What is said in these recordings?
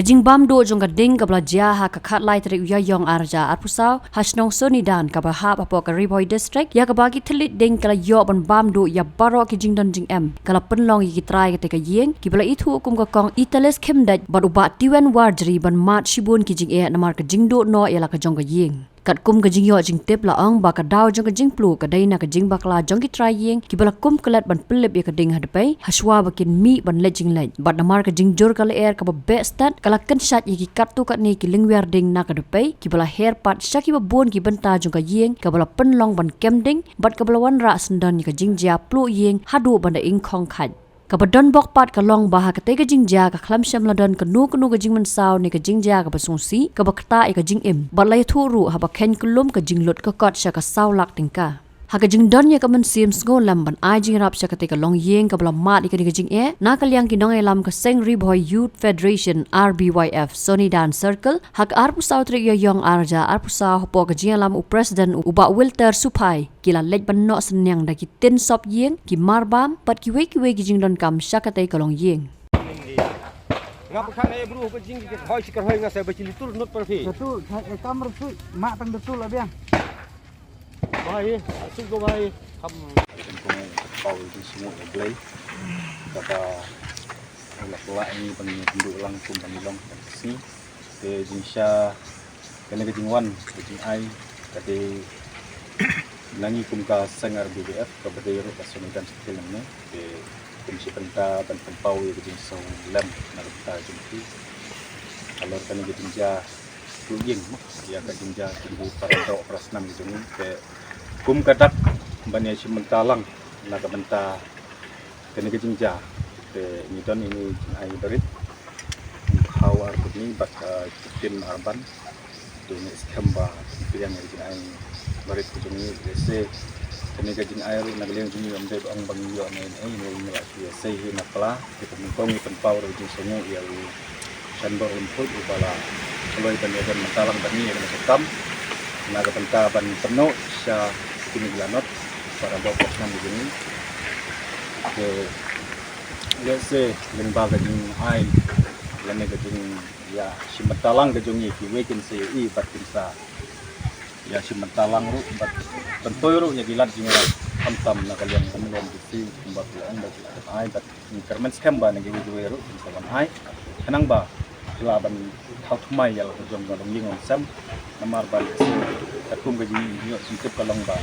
Kajing bam do jong kading kabla jaha ka khat lai tari uya yong arja arpusau hasnong sonidan ka bahap apo ka Riboy district ya ka bagi telit ding kala yo ban bam do ya baro ki jing don jing em kala penlong ki trai ka te ka yeng ki bala itu hukum ka kong italis khimdaj bar uba tiwen warjri ban mat shibun ki jing e namar ka jing do no ya la ka jong ka yeng kat kum ka jing yo jing tep la ong ba ka daw jong ka jing plu ka dai na ka jing bakla jong ki trai yeng ki bala kum kalat ban pelip ya ka ding hadapai haswa bakin mi ban lejing lej bat namar ka jing jor kala air ka ba bestat kala kan sat ki kat tu kat ni ki lingwer ding na ka dapai ki bala hair pat shaki ba bon ki banta jong ka yeng ka bala penlong ban kem ding bat ka bala wan ra sandan ni ka jing ja plu yeng hadu ban da ing khong khat kabadon bok pat ka long baha ka te ka jingja ka khlam sham ladon ka nu ka jing man saw ni ka jingja ka basungsi ka bakta e ka jing im balai thuru ha ba khen kulum ka jinglot ka kot sha ka saw lak tingka ha ka jing don ye ka man sim ngo lam ban ai jing rap sha ka te ka long yeng ka bala mat ka ni ka jing e na ka liang ki nong e lam ka seng Riboy Youth Federation RBYF Sonidan Circle ha ka arpu saw tri yo yong arja arpu saw po ka jing lam u president u ba Wilter Supai kila lej ban no senyang da ki tin sop yeng ki marbam pat ki we ki jing don kam shakate kalong yeng ngap khang e bru ko jing ki khoi sikar hoi nga sa ba chili tur not par phi betul kamar tu mak tang betul lah biang bai su go bai ham kau di semua play kata la ini penduduk langsung panilong si ke jinsha kena ke jingwan ke jing ai kate nangi kum ka sangar BBF ka badero ka sunidan skill ne ke kum si penta ban tempau ye ke jing so lam na ta jingti alor kena ke jinja tuing ya ka jinja tinggu para do prasnam gitu ke kum kadak banyak si mentalang na ka benta kena ke jinja ke nidon ini ai berit how are ni bak tim arban ini skamba yang ai barit ko ni se kani ka jing air na galeng jing am dai ang bang yo na ai ni la si se hi na pala ki pun kong pen power jing songo ya lu sandor input ubala loi ban ya ban matalang ban ni na sekam na ka penta ban penuh sya kini glanot para bokos nan begini ke ya se len ba ka jing ai lan ka jing ya si matalang ka jing ki wekin se I bat kinsa ya si mentalang ru bentoy ru ya gilat jingra tam na kalian kamlom di kumbat an ba ai bat increment skamba na gi ru saban ai kanang ba laban how to mai ya ko jong galong ling on sam namar ban takum ga jing yo sintip kalong ba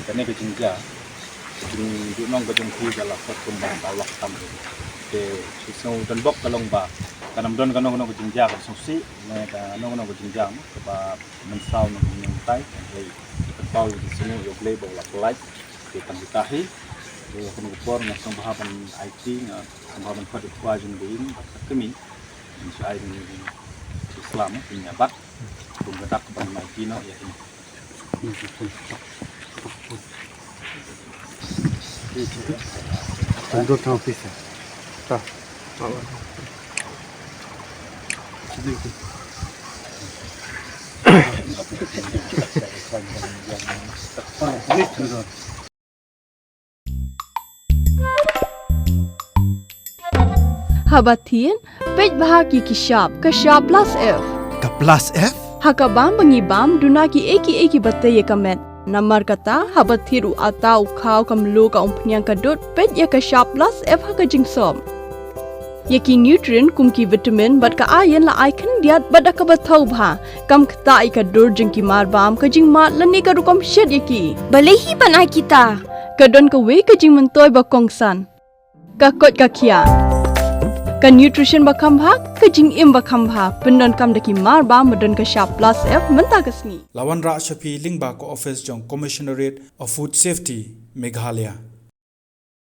kane ga jingja jing du nong ga jong ku jala takum ba talak tam ke so dan bok kalong ba kanam don kanong ko jingja ka susi na ka nong ko jingja ko ba man saw no ng tai ay pau di sini yo label la like ke tan tahi yo ko por na sang bahaban IT na sang bahaban ko di kwajin din kami insya Allah ni Islam punya bat kung gadak ban mai kino ya ini tunduk tang pisa ta Habatin, pej bahagi kishap plus F. Ka plus F? Hakabam bangibam dunaki eki batay kamet. Namar kata habathiru atau kau kamlu ka umpnyang kadut pej ya kishap plus F haka jingsom. Yaki nutrient kumki vitamin bat ka ayan la icon diat bat ka bathau bha kam kta ka dur jingki marbam ka jingma lani ka rukom shed yaki. Balehi banai kita. Kadon ka we ka jing mentoy ba kongsan. Ka kot ka kia. Ka nutrition bakam bha ka jing im bakam bha pendon kam daki marba madon ka sharp plus F menta kasni Lawan Ra Shafi Lingba ko office jong Commissionerate of Food Safety Meghalaya